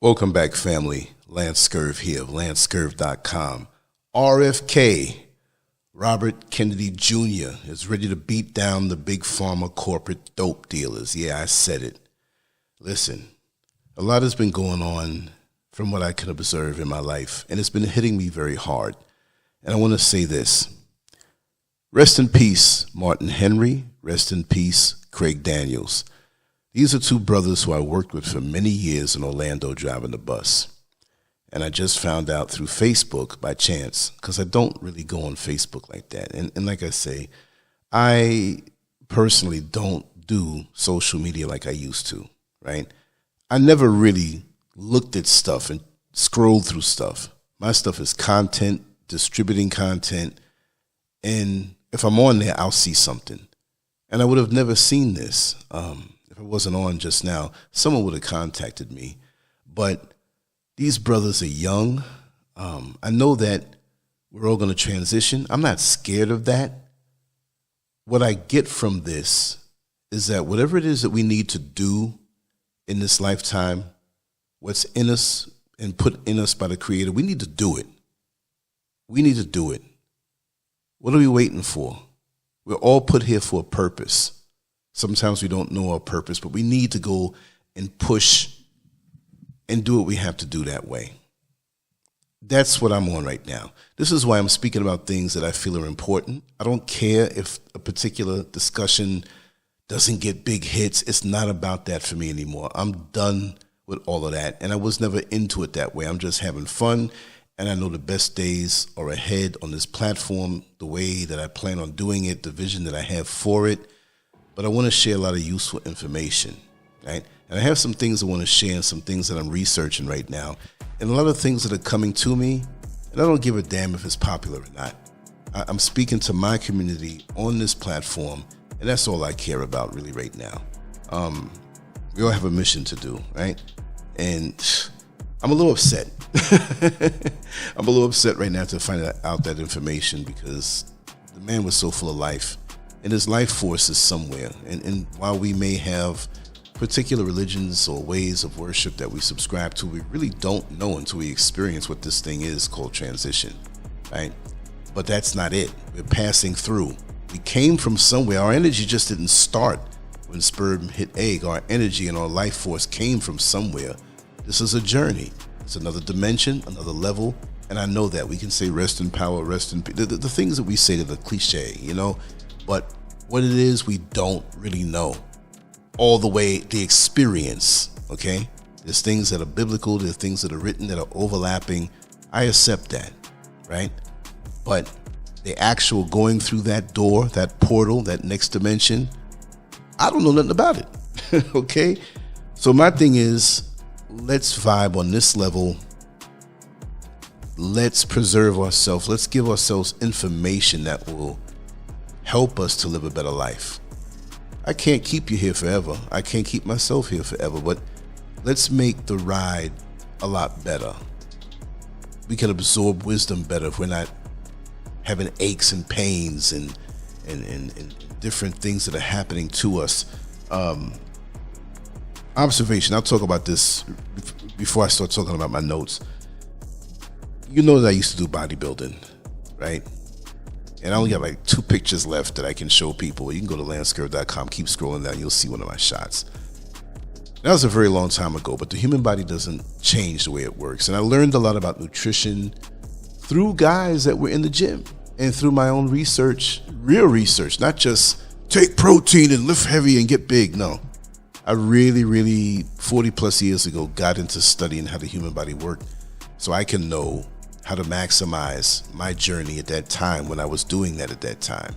Welcome back, family. Lancescurv here of Lancescurv.com. RFK, Robert Kennedy Jr., is ready to beat down the Big Pharma corporate dope dealers. Yeah, I said it. Listen, a lot has been going on from what I can observe in my life, and it's been hitting me very hard. And I want to say this. Rest in peace, Martin Henry. Rest in peace, Craig Daniels. These are two brothers who I worked with for many years in Orlando driving the bus. And I just found out through Facebook by chance, because I don't really go on Facebook like that. And like I say, I personally don't do social media like I used to, right? I never really looked at stuff and scrolled through stuff. My stuff is content, distributing content, and if I'm on there, I'll see something. And I would have never seen this. If it wasn't on just now, someone would have contacted me. But these brothers are young. I know that we're all going to transition. I'm not scared of that. What I get from this is that whatever it is that we need to do in this lifetime, what's in us and put in us by the Creator, we need to do it. We need to do it. What are we waiting for? We're all put here for a purpose. Sometimes we don't know our purpose, but we need to go and push and do what we have to do that way. That's what I'm on right now. This is why I'm speaking about things that I feel are important. I don't care if a particular discussion doesn't get big hits. It's not about that for me anymore. I'm done with all of that, and I was never into it that way. I'm just having fun, and I know the best days are ahead on this platform, the way that I plan on doing it, the vision that I have for it. But I want to share a lot of useful information, right? And I have some things I want to share and some things that I'm researching right now. And a lot of things that are coming to me, and I don't give a damn if it's popular or not. I'm speaking to my community on this platform, and that's all I care about really right now. We all have a mission to do, right? And I'm a little upset. I'm a little upset right now to find out that information, because the man was so full of life. And his life force is somewhere. And while we may have particular religions or ways of worship that we subscribe to, we really don't know until we experience what this thing is called transition, right? But that's not it. We're passing through. We came from somewhere. Our energy just didn't start when sperm hit egg. Our energy and our life force came from somewhere. This is a journey. It's another dimension, another level. And I know that. We can say rest in power, rest in peace. The things that we say that are cliche, you know? But what it is, we don't really know. All the way, the experience, okay? There's things that are biblical, there's things that are written that are overlapping. I accept that, right? But the actual going through that door, that portal, that next dimension, I don't know nothing about it, okay? So my thing is, let's vibe on this level. Let's preserve ourselves. Let's give ourselves information that will help us to live a better life. I can't keep you here forever. I can't keep myself here forever, but let's make the ride a lot better. We can absorb wisdom better if we're not having aches and pains and different things that are happening to us. Observation, I'll talk about this before I start talking about my notes. You know that I used to do bodybuilding, right? And I only got like 2 pictures left that I can show people. You can go to Lancescurv.com, keep scrolling down, you'll see one of my shots. That was a very long time ago, but the human body doesn't change the way it works. And I learned a lot about nutrition through guys that were in the gym and through my own research, real research, not just take protein and lift heavy and get big. No, I really 40 plus years ago got into studying how the human body worked so I can know how to maximize my journey at that time when I was doing that at that time.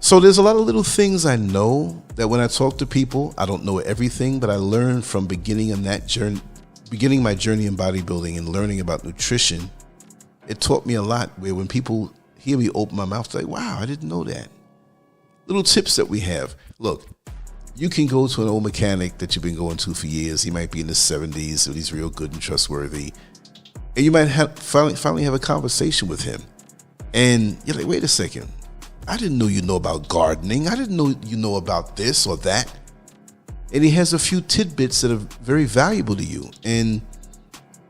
So there's a lot of little things I know that when I talk to people, I don't know everything, but I learned from beginning my journey in bodybuilding and learning about nutrition. It taught me a lot, where when people hear me open my mouth, they're like, wow, I didn't know that. Little tips that we have. Look, you can go to an old mechanic that you've been going to for years. He might be in his 70s, so he's real good and trustworthy. And you might finally have a conversation with him. And you're like, wait a second. I didn't know you know about gardening. I didn't know you know about this or that. And he has a few tidbits that are very valuable to you. And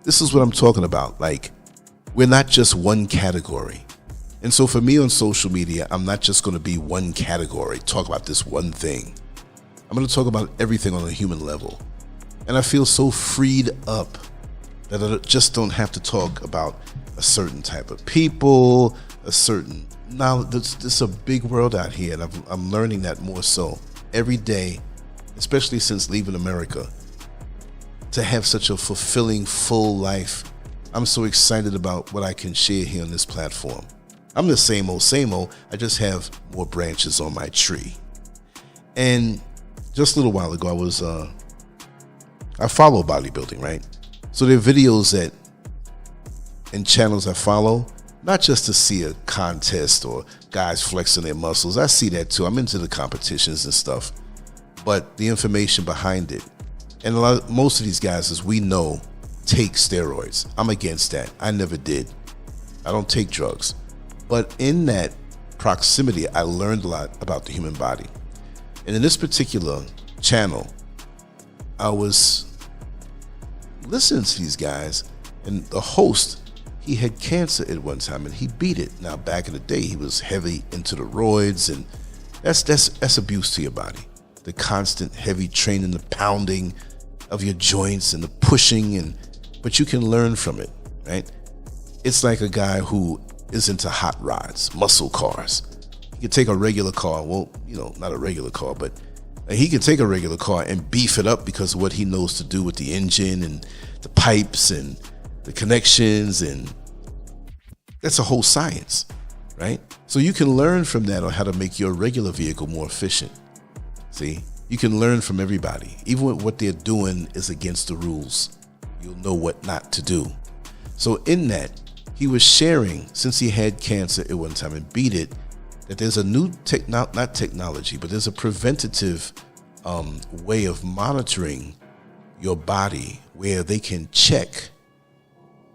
This is what I'm talking about. Like, we're not just one category. And so for me on social media, I'm not just going to be one category, talk about this one thing. I'm going to talk about everything on a human level. And I feel so freed up that I just don't have to talk about a certain type of people, a certain knowledge. There's a big world out here, and I'm learning that more so every day, especially since leaving America, to have such a fulfilling, full life. I'm so excited about what I can share here on this platform. I'm the same old. I just have more branches on my tree. And just a little while ago, I follow bodybuilding, right? So there are videos and channels I follow, not just to see a contest or guys flexing their muscles. I see that too. I'm into the competitions and stuff, but the information behind it. And most of these guys, as we know, take steroids. I'm against that. I never did. I don't take drugs. But in that proximity, I learned a lot about the human body. And in this particular channel, I was listening to these guys, and the host, he had cancer at one time and he beat it. Now, back in the day, he was heavy into the roids, and that's abuse to your body. The constant heavy training, the pounding of your joints and the pushing, but you can learn from it, right? It's like a guy who is into hot rods, muscle cars. He could take a regular car, well, not a regular car, but he could take a regular car and beef it up because of what he knows to do with the engine and the pipes and the connections, and that's a whole science, right? So you can learn from that on how to make your regular vehicle more efficient. See, you can learn from everybody. Even when what they're doing is against the rules, you'll know what not to do. So in that, he was sharing, since he had cancer at one time and beat it, that there's a new not technology, but there's a preventative way of monitoring your body where they can check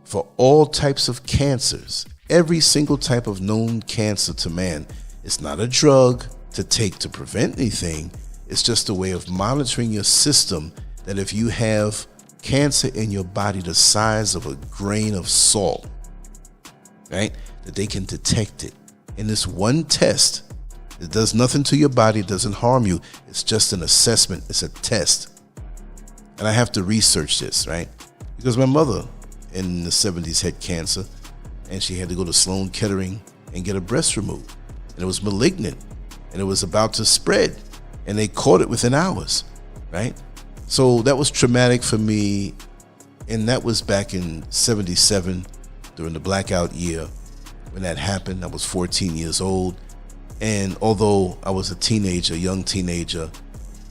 for all types of cancers, every single type of known cancer to man. It's not a drug to take to prevent anything. It's just a way of monitoring your system, that if you have cancer in your body the size of a grain of salt, right, that they can detect it. In this one test, it does nothing to your body, it doesn't harm you. It's just an assessment, it's a test. And I have to research this, right? Because my mother in the 70s had cancer, and she had to go to Sloan Kettering and get a breast removed. And it was malignant, and it was about to spread, and they caught it within hours, right? So that was traumatic for me, and that was back in 77 during the blackout year. When that happened, I was 14 years old, and although I was a young teenager,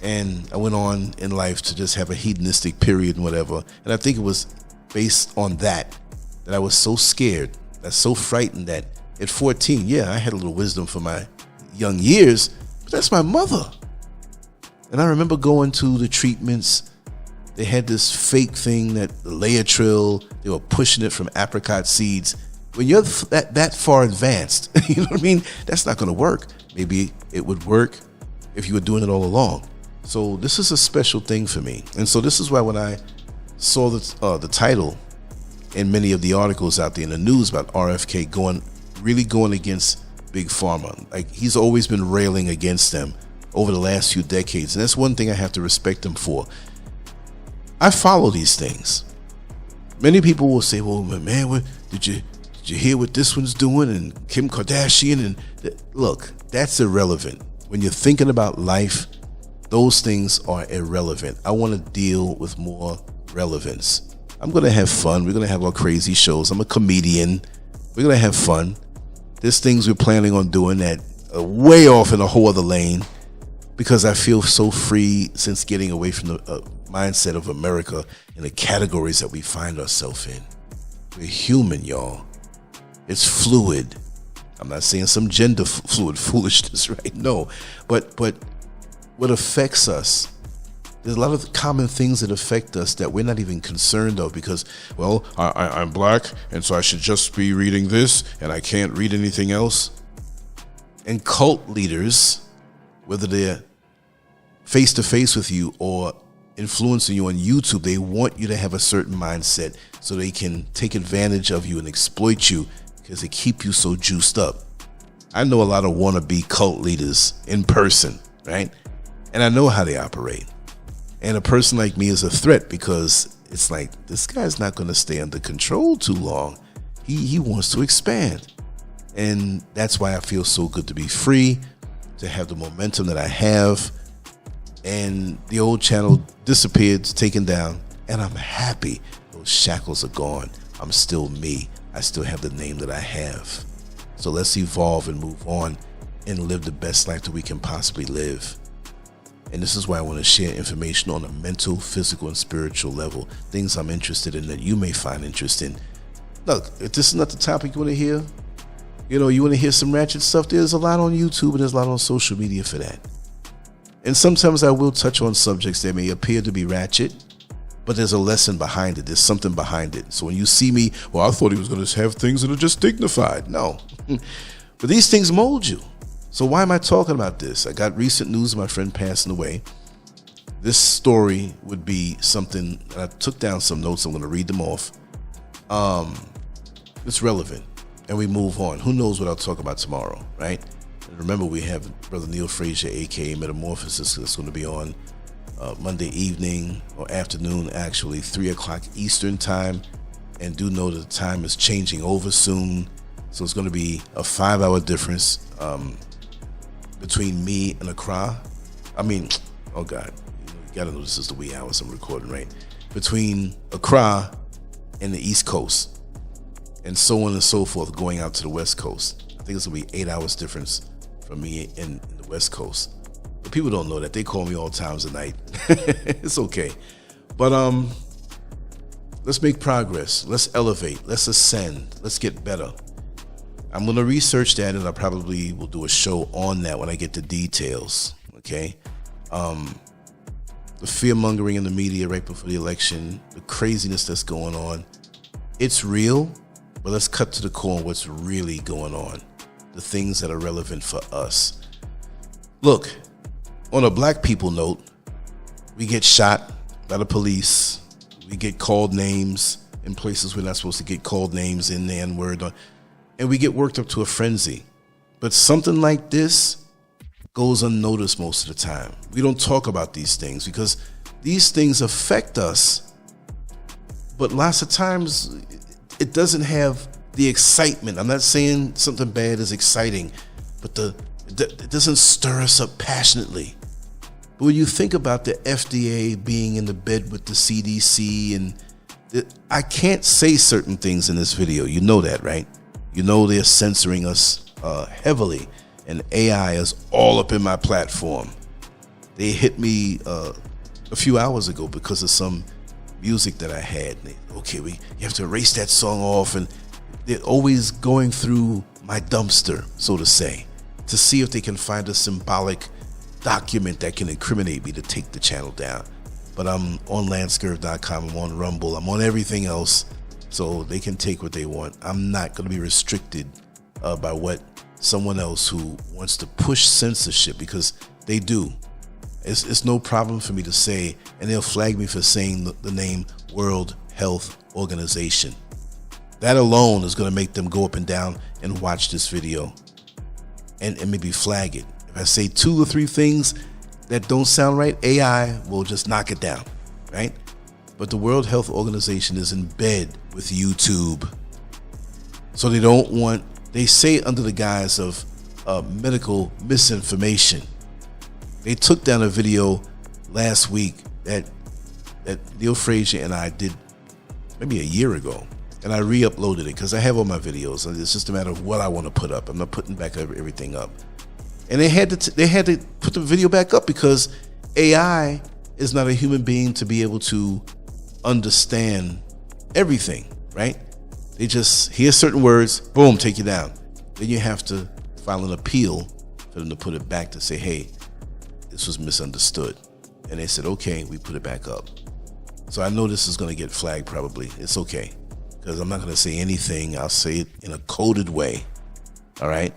and I went on in life to just have a hedonistic period and whatever, and I think it was based on that I was so scared, that's so frightened, that at 14, yeah, I had a little wisdom for my young years, but that's my mother. And I remember going to the treatments. They had this fake thing, that the Laetril, they were pushing it from apricot seeds. When you're that far advanced, you know what I mean? That's not going to work. Maybe it would work if you were doing it all along. So this is a special thing for me. And so this is why when I saw the title in many of the articles out there in the news about RFK really going against Big Pharma, like he's always been railing against them over the last few decades. And that's one thing I have to respect him for. I follow these things. Many people will say, well, man, did you hear what this one's doing, and Kim Kardashian? And look, that's irrelevant. When you're thinking about life, those things are irrelevant. I want to deal with more relevance. I'm going to have fun. We're going to have our crazy shows. I'm a comedian. We're going to have fun. There's things we're planning on doing that are way off in a whole other lane, because I feel so free since getting away from the mindset of America and the categories that we find ourselves in. We're human, y'all. It's fluid. I'm not saying some gender fluid foolishness, right? No, but what affects us, there's a lot of common things that affect us that we're not even concerned of, because, well, I'm black, and so I should just be reading this, and I can't read anything else. And cult leaders, whether they're face to face with you or influencing you on YouTube, they want you to have a certain mindset so they can take advantage of you and exploit you because they keep you so juiced up. I know a lot of wannabe cult leaders in person, right? And I know how they operate. And a person like me is a threat because it's like, this guy's not going to stay under control too long. He wants to expand. And that's why I feel so good to be free, to have the momentum that I have. And the old channel disappeared, taken down, and I'm happy. Those shackles are gone. I'm still me. I still have the name that I have. So let's evolve and move on and live the best life that we can possibly live. And this is why I want to share information on a mental, physical, and spiritual level. Things I'm interested in that you may find interesting. Look, if this is not the topic you want to hear, you want to hear some ratchet stuff, there's a lot on YouTube and there's a lot on social media for that. And sometimes I will touch on subjects that may appear to be ratchet, but there's a lesson behind it. There's something behind it. So when you see me, well, I thought he was going to have things that are just dignified. No. But these things mold you. So why am I talking about this? I got recent news of my friend passing away. This story would be something, I took down some notes. I'm going to read them off. It's relevant. And we move on. Who knows what I'll talk about tomorrow, right? And remember, we have Brother Neil Frazier, a.k.a. Metamorphosis, that's going to be on Monday evening or afternoon, actually, 3 o'clock Eastern time. And do know that the time is changing over soon. So it's going to be a 5-hour difference between me and Accra. Oh God, you got to know this is the wee hours I'm recording, right? Between Accra and the East Coast. And so on and so forth, going out to the West Coast. I think it's going to be 8 hours difference from me in the West Coast. But people don't know that. They call me all times of night. It's okay. But let's make progress. Let's elevate. Let's ascend. Let's get better. I'm going to research that, and I probably will do a show on that when I get the details, okay? The fear-mongering in the media right before the election, the craziness that's going on, it's real. But let's cut to the core on what's really going on, the things that are relevant for us. Look, on a black people note, we get shot by the police. We get called names in places we're not supposed to get called names in, the N-word, and we get worked up to a frenzy. But something like this goes unnoticed most of the time. We don't talk about these things because these things affect us, but lots of times it doesn't have the excitement. I'm not saying something bad is exciting, but it doesn't stir us up passionately. But when you think about the FDA being in the bed with the CDC, and I can't say certain things in this video. You know that, right? You know they're censoring us heavily, and AI is all up in my platform. They hit me a few hours ago because of some music that I had. Okay, you have to erase that song off, and they're always going through my dumpster, so to say, to see if they can find a symbolic document that can incriminate me to take the channel down. But I'm on Lancescurv.com, I'm on Rumble, I'm on everything else, so they can take what they want. I'm not going to be restricted by what someone else who wants to push censorship, because they do. It's no problem for me to say, and they'll flag me for saying the name World Health Organization. That alone is going to make them go up and down and watch this video and maybe flag it. If I say 2 or 3 things that don't sound right, AI will just knock it down, right? But the World Health Organization is in bed with YouTube. So they say under the guise of medical misinformation. They took down a video last week that Neil Frazier and I did maybe a year ago, and I re-uploaded it because I have all my videos. It's just a matter of what I want to put up. I'm not putting back everything up. And they had to put the video back up because AI is not a human being to be able to understand everything, right? They just hear certain words, boom, take you down. Then you have to file an appeal for them to put it back to say, hey, this was misunderstood. And they said, okay, we put it back up. So I know this is going to get flagged probably. It's okay, because I'm not going to say anything. I'll say it in a coded way, all right?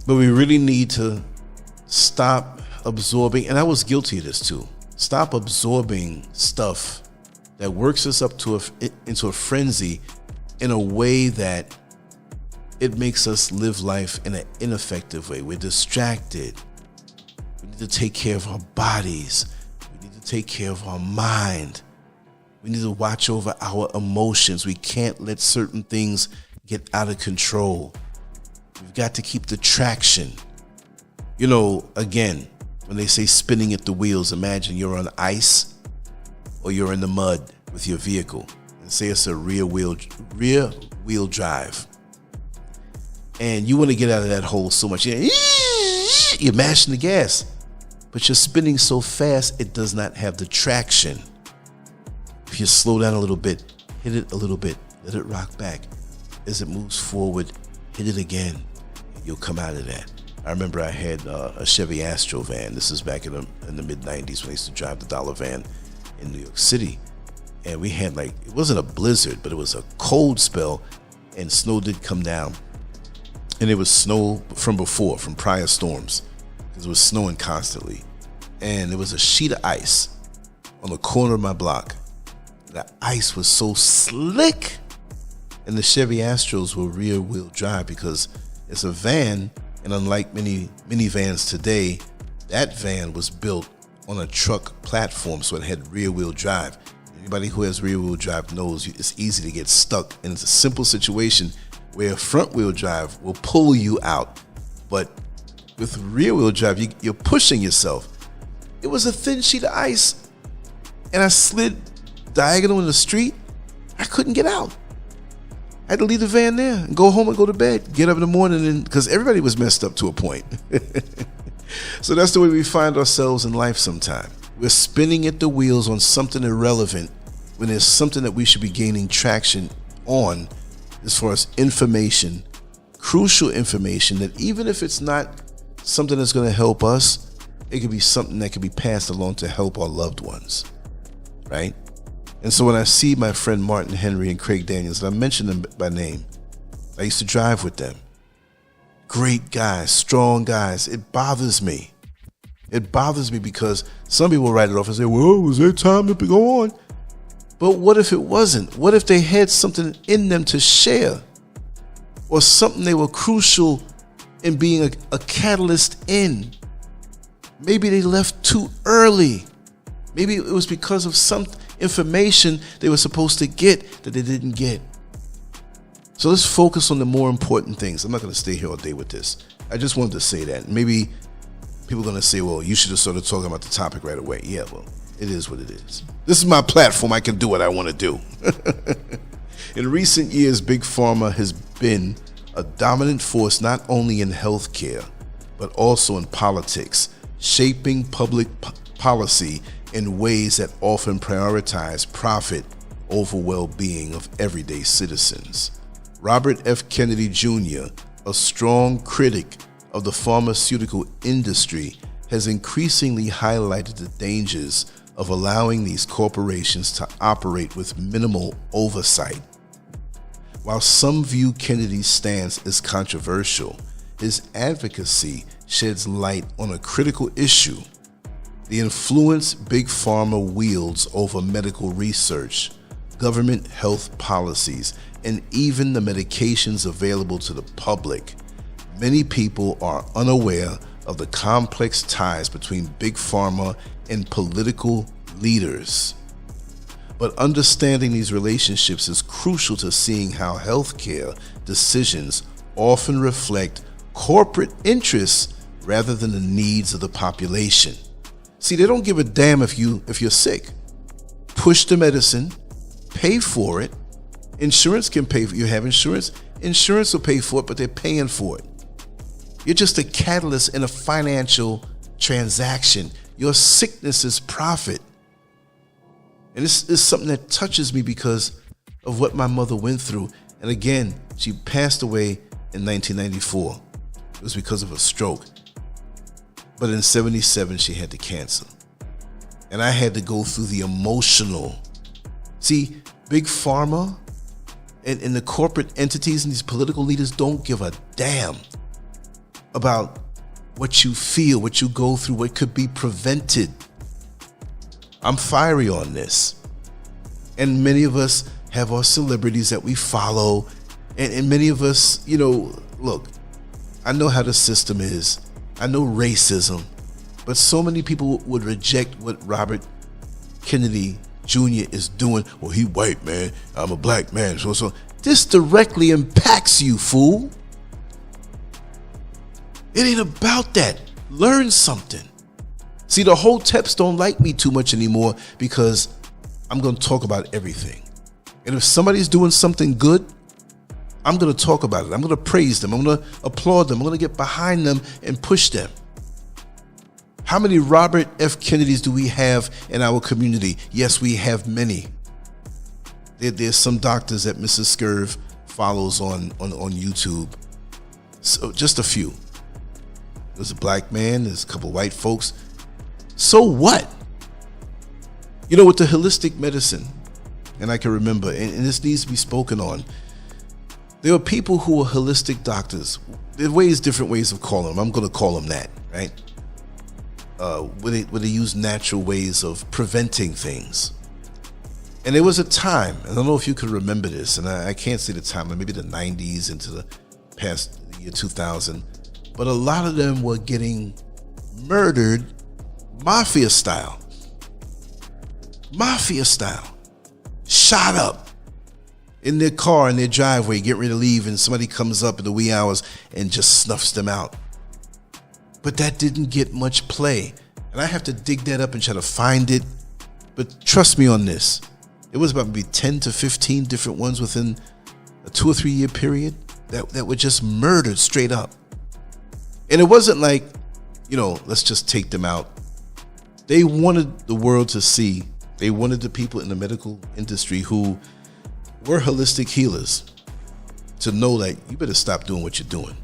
But we really need to stop absorbing, and I was guilty of this too, Stop absorbing stuff that works us up to into a frenzy in a way that it makes us live life in an ineffective way. We're distracted. We need to take care of our bodies. We need to take care of our mind. We need to watch over our emotions. We can't let certain things get out of control. We've got to keep the traction. You know, again, when they say spinning at the wheels, imagine you're on ice or you're in the mud with your vehicle. And say it's a rear wheel drive. And you want to get out of that hole so much. You're mashing the gas. But you're spinning so fast, it does not have the traction. If you slow down a little bit, hit it a little bit, let it rock back. As it moves forward, hit it again. You'll come out of that. I remember I had a Chevy Astro van. This is back in the mid-90s when I used to drive the dollar van in New York City. And we had it wasn't a blizzard, but it was a cold spell, and snow did come down. And it was snow from prior storms, because it was snowing constantly. And there was a sheet of ice on the corner of my block. The ice was so slick, and the Chevy Astros were rear-wheel drive because it's a van, and unlike many minivans today, that van was built on a truck platform, so it had rear-wheel drive. Anybody who has rear-wheel drive knows it's easy to get stuck, and it's a simple situation where front-wheel drive will pull you out, but with rear-wheel drive, you're pushing yourself. It was a thin sheet of ice, and I slid diagonal in the street. I couldn't get out. I had to leave the van there and go home and go to bed, get up in the morning, because everybody was messed up to a point. So that's the way we find ourselves in life sometimes. We're spinning at the wheels on something irrelevant when there's something that we should be gaining traction on as far as information, crucial information, that even if it's not something that's going to help us, it could be something that could be passed along to help our loved ones, right? And so when I see my friend Martin Henry and Craig Daniels, and I mention them by name, I used to drive with them. Great guys, strong guys. It bothers me. It bothers me because some people write it off and say, well, was there time to go on? But what if it wasn't? What if they had something in them to share? Or something they were crucial in being a catalyst in? Maybe they left too early. Maybe it was because of some information they were supposed to get that they didn't get. So let's focus on the more important things. I'm not going to stay here all day with this. I just wanted to say that. Maybe people are going to say, well, you should have started talking about the topic right away. Yeah, well, it is what it is. This is my platform. I can do what I want to do. In recent years, Big Pharma has been a dominant force not only in healthcare, but also in politics, shaping public policy in ways that often prioritize profit over well-being of everyday citizens. Robert F. Kennedy Jr., a strong critic of the pharmaceutical industry, has increasingly highlighted the dangers of allowing these corporations to operate with minimal oversight. While some view Kennedy's stance as controversial, his advocacy sheds light on a critical issue: the influence Big Pharma wields over medical research, government health policies, and even the medications available to the public. Many people are unaware of the complex ties between Big Pharma and political leaders. But understanding these relationships is crucial to seeing how healthcare decisions often reflect corporate interests rather than the needs of the population. See, they don't give a damn if you're sick. Push the medicine, pay for it. Insurance can pay for it. You have insurance. Insurance will pay for it, but they're paying for it. You're just a catalyst in a financial transaction. Your sickness is profit. And this is something that touches me because of what my mother went through. And again, she passed away in 1994. It was because of a stroke. But in 77, she had the cancer. And I had to go through the emotional. See, Big Pharma and the corporate entities and these political leaders don't give a damn about what you feel, what you go through, what could be prevented. I'm fiery on this. And many of us have our celebrities that we follow. And many of us, look, I know how the system is. I know racism. But so many people would reject what Robert Kennedy Jr. is doing. Well, he white, man. I'm a black man. So this directly impacts you, fool. It ain't about that. Learn something. See, the whole Teps don't like me too much anymore because I'm going to talk about everything. And if somebody's doing something good, I'm going to talk about it. I'm going to praise them. I'm going to applaud them. I'm going to get behind them and push them. How many Robert F. Kennedys do we have in our community? Yes, we have many. There's some doctors that Mrs. Scurv follows on YouTube. So just a few. There's a black man. There's a couple white folks. So what? With the holistic medicine, and I can remember, and this needs to be spoken on, there are people who are holistic doctors. There are different ways of calling them. I'm going to call them that, right? Where they use natural ways of preventing things. And there was a time, and I don't know if you could remember this, and I can't say the time, maybe the 90s into the past year 2000, but a lot of them were getting murdered mafia style. Shot up in their car, in their driveway, getting ready to leave, and somebody comes up in the wee hours and just snuffs them out. But that didn't get much play. And I have to dig that up and try to find it. But trust me on this. It was about maybe 10 to 15 different ones within a 2 or 3 year period that were just murdered straight up. And it wasn't like, let's just take them out. They wanted the world to see. They wanted the people in the medical industry who were holistic healers to know that you better stop doing what you're doing.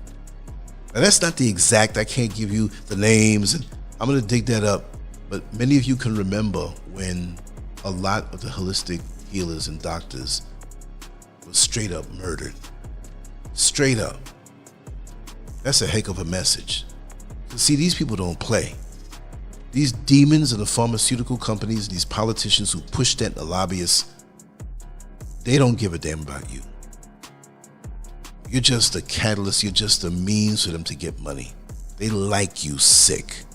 And that's not the exact, I can't give you the names, and I'm going to dig that up. But many of you can remember when a lot of the holistic healers and doctors were straight up murdered. Straight up. That's a heck of a message. See, these people don't play. These demons in the pharmaceutical companies, these politicians who push that, the lobbyists, they don't give a damn about you. You're just a catalyst. You're just a means for them to get money. They like you sick.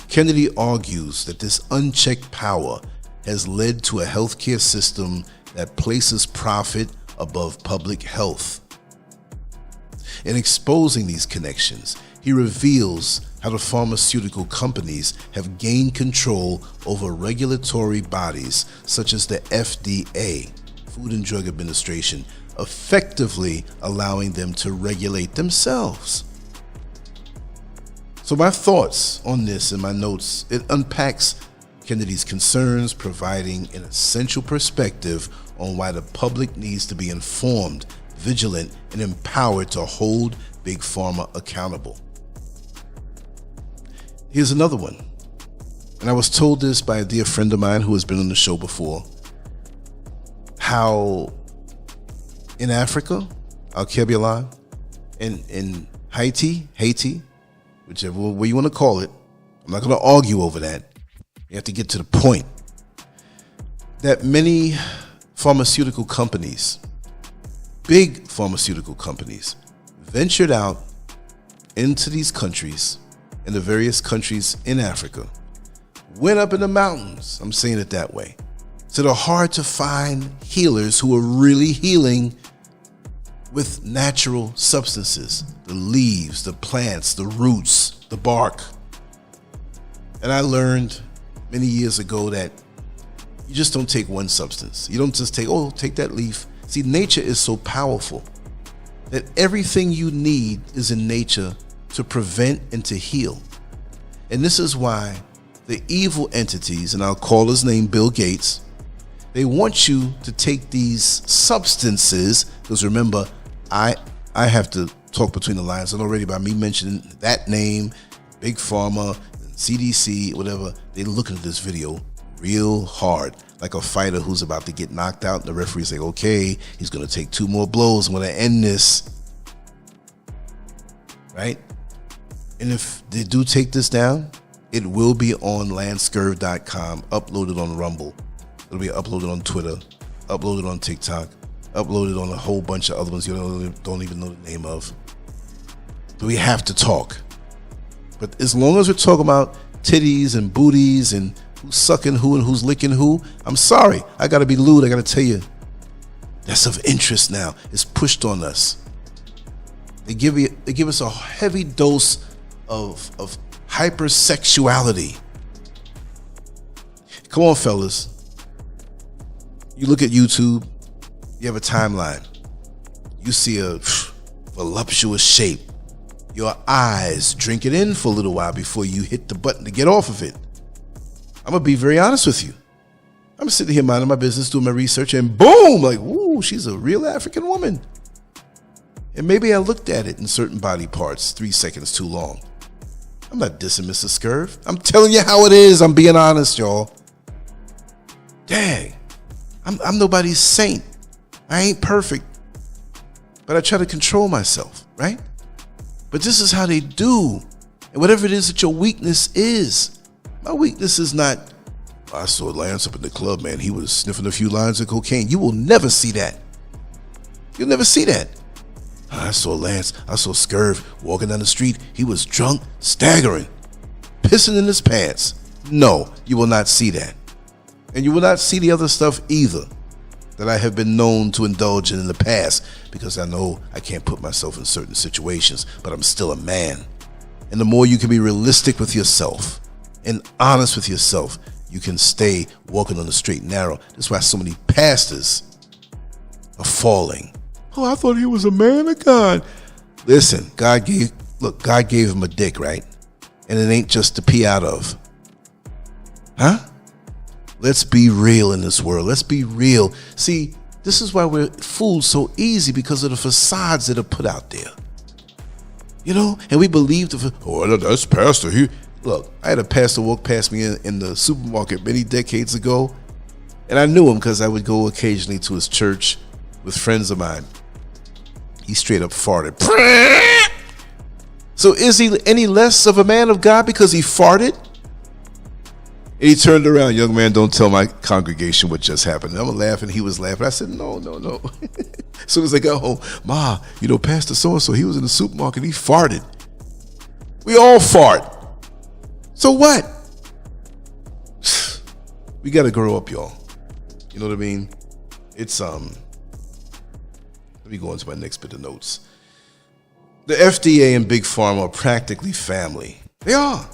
Kennedy argues that this unchecked power has led to a healthcare system that places profit above public health. In exposing these connections, he reveals how the pharmaceutical companies have gained control over regulatory bodies such as the FDA, Food and Drug Administration, effectively allowing them to regulate themselves. So my thoughts on this in my notes, it unpacks Kennedy's concerns, providing an essential perspective on why the public needs to be informed, vigilant, and empowered to hold Big Pharma accountable. Here's another one. And I was told this by a dear friend of mine who has been on the show before, how in Africa, Al-Kabylie, in Haiti, whichever way you want to call it, I'm not going to argue over that. You have to get to the point that many pharmaceutical companies, big pharmaceutical companies, ventured out into these countries, in the various countries in Africa, went up in the mountains, I'm saying it that way, to the hard to find healers who are really healing with natural substances, the leaves, the plants, the roots, the bark. And I learned many years ago that you just don't take one substance. You don't just take that leaf. See, nature is so powerful that everything you need is in nature to prevent and to heal. And this is why the evil entities, and I'll call his name Bill Gates, they want you to take these substances, because remember, I have to talk between the lines, and already by me mentioning that name, Big Pharma, CDC, whatever, they looking at this video real hard, like a fighter who's about to get knocked out, and the referee's like, okay, he's going to take 2 more blows, I'm going to end this, right? And if they do take this down, It will be on Lancescurv.com, uploaded on Rumble. It'll be uploaded on Twitter, uploaded on TikTok, uploaded on a whole bunch of other ones you don't even know the name of. But we have to talk. But as long as we're talking about titties and booties and who's sucking who and who's licking who, I'm sorry. I got to be lewd. I got to tell you. That's of interest now. It's pushed on us. They give us a heavy dose of hypersexuality. Come on, fellas. You look at YouTube, you have a timeline. You see a voluptuous shape. Your eyes drink it in for a little while before you hit the button to get off of it. I'm going to be very honest with you. I'm sitting here minding my business, doing my research, and boom, like, ooh, she's a real African woman. And maybe I looked at it in certain body parts 3 seconds too long. I'm not dissing Mr. Scurv. I'm telling you how it is. I'm being honest, y'all. Dang. I'm nobody's saint. I ain't perfect. But I try to control myself, right? But this is how they do. And whatever it is that your weakness is. My weakness is not, I saw Lance up in the club, man. He was sniffing a few lines of cocaine. You will never see that. You'll never see that. I saw Lance, I saw Scurv walking down the street. He was drunk, staggering, pissing in his pants. No, you will not see that. And you will not see the other stuff either that I have been known to indulge in the past, because I know I can't put myself in certain situations, but I'm still a man. And the more you can be realistic with yourself and honest with yourself, you can stay walking on the straight and narrow. That's why so many pastors are falling. Oh, I thought he was a man of God. Listen, God gave him a dick, right? And it ain't just to pee out of. Huh? Let's be real in this world. Let's be real. See, this is why we're fooled so easy, because of the facades that are put out there. You know? And we believe that's pastor. Look, I had a pastor walk past me in the supermarket many decades ago, and I knew him because I would go occasionally to his church with friends of mine. He straight up farted. So is he any less of a man of God because he farted? And he turned around, young man, don't tell my congregation what just happened. And I'm laughing. He was laughing. I said, no. As soon as I got home, Ma, Pastor so-and-so, he was in the supermarket. He farted. We all fart. So what? We got to grow up, y'all. You know what I mean? It's, let me go into my next bit of notes. The FDA and Big Pharma are practically family. They are.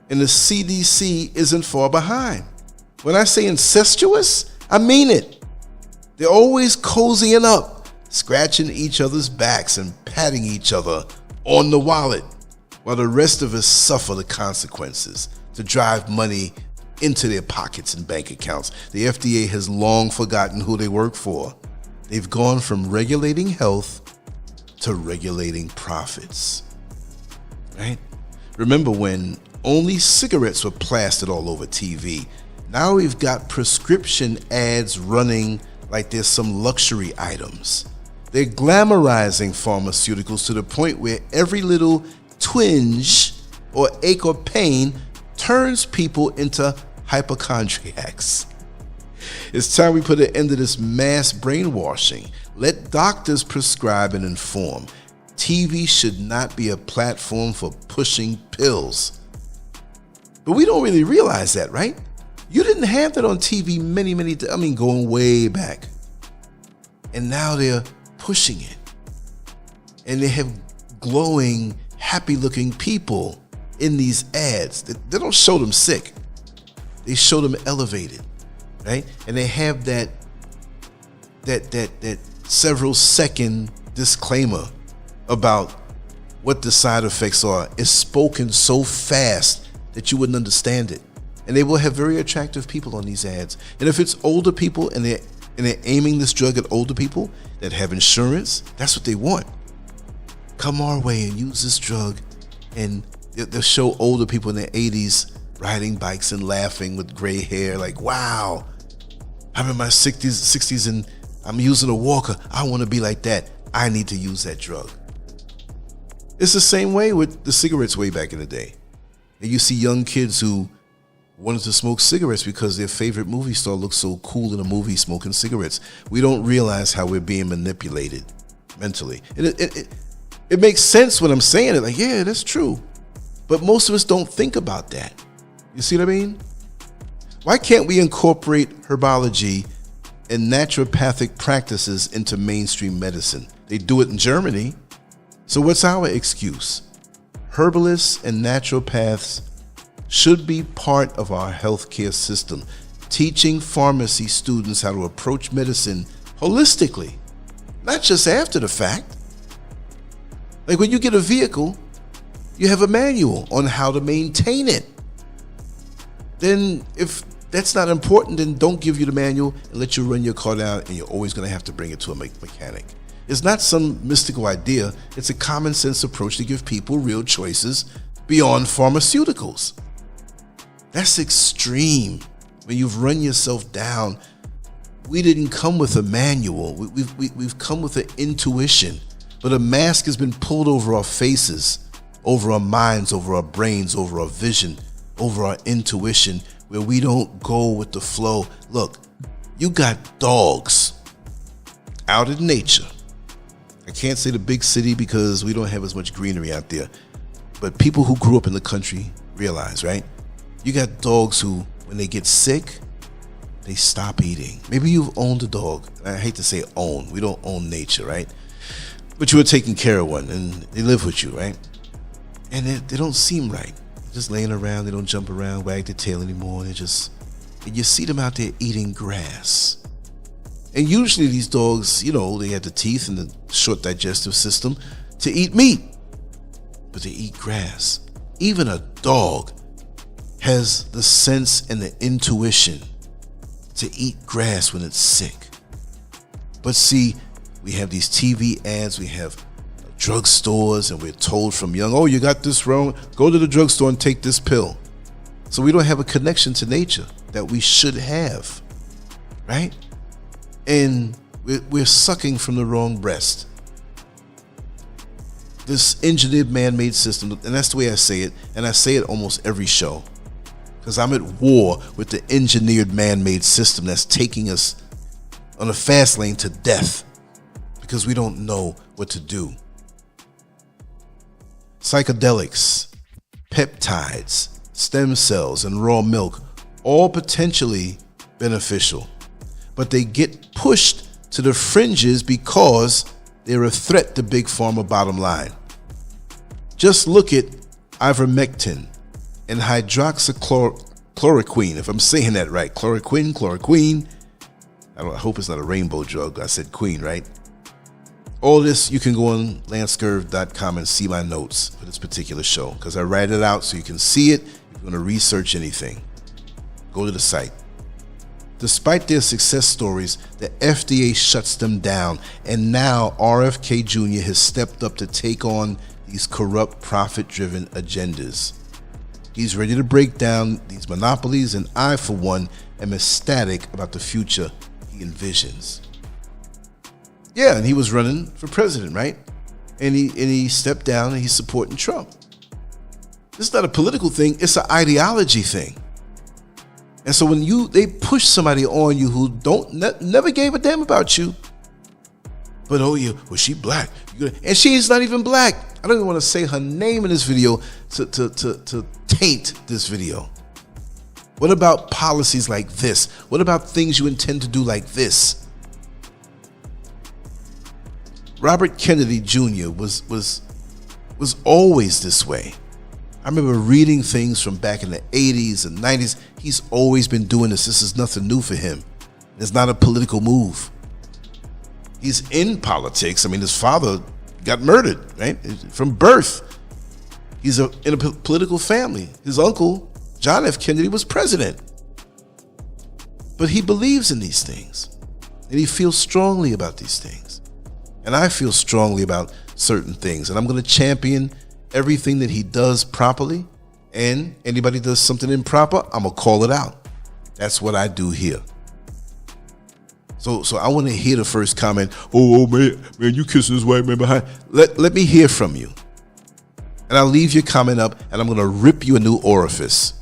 And the CDC isn't far behind. When I say incestuous, I mean it. They're always cozying up, scratching each other's backs and patting each other on the wallet, while the rest of us suffer the consequences to drive money into their pockets and bank accounts. The FDA has long forgotten who they work for. They've gone from regulating health to regulating profits, right? Remember when only cigarettes were plastered all over TV? Now we've got prescription ads running like there's some luxury items. They're glamorizing pharmaceuticals to the point where every little twinge or ache or pain turns people into hypochondriacs. It's time we put an end to this mass brainwashing. Let doctors prescribe and inform. TV should not be a platform for pushing pills. But we don't really realize that, right? You didn't have that on TV going way back. And now they're pushing it. And they have glowing, happy-looking people in these ads. They don't show them sick. They show them elevated, right? And they have that several second disclaimer about what the side effects are. It's spoken so fast that you wouldn't understand it. And they will have very attractive people on these ads. And if it's older people and they're aiming this drug at older people that have insurance, that's what they want. Come our way and use this drug, and they'll show older people in their 80s riding bikes and laughing with gray hair, like, wow, I'm in my 60s and I'm using a walker. I want to be like that. I need to use that drug. It's the same way with the cigarettes way back in the day. And you see young kids who wanted to smoke cigarettes because their favorite movie star looks so cool in a movie smoking cigarettes. We don't realize how we're being manipulated mentally. And it makes sense when I'm saying it. Like, yeah, that's true. But most of us don't think about that. You see what I mean? Why can't we incorporate herbology and naturopathic practices into mainstream medicine? They do it in Germany. So what's our excuse? Herbalists and naturopaths should be part of our healthcare system, teaching pharmacy students how to approach medicine holistically, not just after the fact. Like when you get a vehicle, you have a manual on how to maintain it. Then if that's not important, then don't give you the manual and let you run your car down, and you're always going to have to bring it to a mechanic. It's not some mystical idea. It's a common sense approach to give people real choices beyond pharmaceuticals. That's extreme. When you've run yourself down, we didn't come with a manual. We've come with an intuition. But a mask has been pulled over our faces, over our minds, over our brains, over our vision, over our intuition, where we don't go with the flow. Look, you got dogs out in nature. I can't say the big city because we don't have as much greenery out there. But people who grew up in the country realize, right? You got dogs who, when they get sick, they stop eating. Maybe you've owned a dog. I hate to say own. We don't own nature, right? But you were taking care of one, and they live with you, right? And they don't seem right. They're just laying around. They don't jump around, wag their tail anymore. And you see them out there eating grass. And usually these dogs, you know, they have the teeth and the short digestive system to eat meat. But they eat grass. Even a dog has the sense and the intuition to eat grass when it's sick. But see, we have these TV ads, we have drugstores, and we're told from young, oh, you got this wrong, go to the drugstore and take this pill. So we don't have a connection to nature that we should have, right? And we're sucking from the wrong breast. This engineered man-made system, and that's the way I say it, and I say it almost every show, because I'm at war with the engineered man-made system that's taking us on a fast lane to death because we don't know what to do. Psychedelics, peptides, stem cells, and raw milk, all potentially beneficial, but they get pushed to the fringes because they're a threat to Big Pharma bottom line. Just look at ivermectin and hydroxychloroquine, if I'm saying that right. Chloroquine. I hope it's not a rainbow drug. I said queen, right? All this, you can go on Lancescurv.com and see my notes for this particular show, because I write it out so you can see it. If you want to research anything, go to the site. Despite their success stories, the FDA shuts them down, and now RFK Jr. has stepped up to take on these corrupt, profit-driven agendas. He's ready to break down these monopolies, and I, for one, am ecstatic about the future he envisions. Yeah, and he was running for president, right? And he stepped down and he's supporting Trump. This is not a political thing, it's an ideology thing. And so when they push somebody on you who never gave a damn about you, but oh yeah, well, she black, and she's not even black. I don't even want to say her name in this video to taint this video. What about policies like this? What about things you intend to do like this? Robert Kennedy Jr. was always this way. I remember reading things from back in the 80s and 90s. He's always been doing this. This is nothing new for him. It's not a political move. He's in politics. I mean, his father got murdered, right? From birth. He's in a political family. His uncle, John F. Kennedy, was president. But he believes in these things. And he feels strongly about these things. And I feel strongly about certain things. And I'm going to champion everything that he does properly. And anybody does something improper, I'm going to call it out. That's what I do here. So I want to hear the first comment. Oh man, you kissing this white man behind. Let me hear from you. And I'll leave your comment up, and I'm going to rip you a new orifice.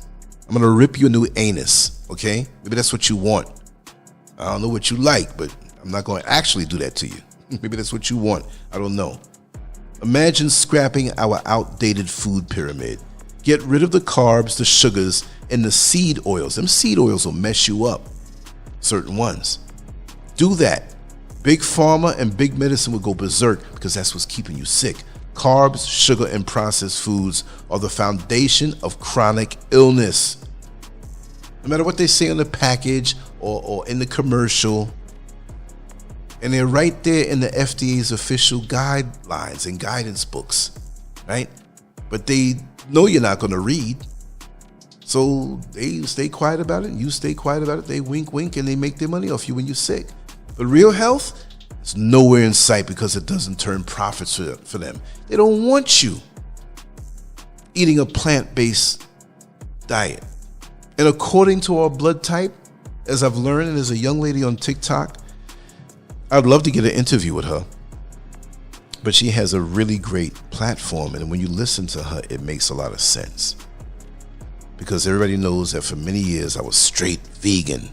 I'm going to rip you a new anus, okay? Maybe that's what you want. I don't know what you like, but I'm not going to actually do that to you. Maybe that's what you want. I don't know. Imagine scrapping our outdated food pyramid. Get rid of the carbs, the sugars, and the seed oils. Them seed oils will mess you up. Certain ones. Do that. Big Pharma and big medicine will go berserk because that's what's keeping you sick. Carbs, sugar, and processed foods are the foundation of chronic illness. No matter what they say on the package or in the commercial, and they're right there in the FDA's official guidelines and guidance books, right? But they know you're not going to read, so they stay quiet about it, and you stay quiet about it. They wink, wink, and they make their money off you when you're sick. But real health is nowhere in sight because it doesn't turn profits for them. They don't want you eating a plant-based diet. And according to our blood type, as I've learned, and there's a young lady on TikTok, I'd love to get an interview with her, but she has a really great platform, and when you listen to her, it makes a lot of sense. Because everybody knows that for many years I was straight vegan.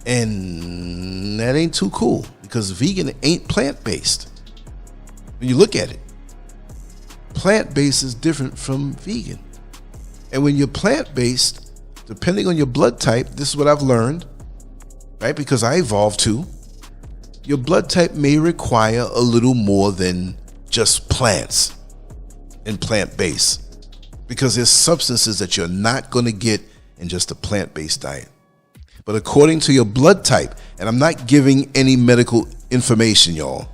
And that ain't too cool, because vegan ain't plant-based. When you look at it, plant-based is different from vegan. And when you're plant-based, depending on your blood type, this is what I've learned, right? Because I evolved too. Your blood type may require a little more than just plants and plant-based, because there's substances that you're not going to get in just a plant-based diet. But according to your blood type, and I'm not giving any medical information, y'all.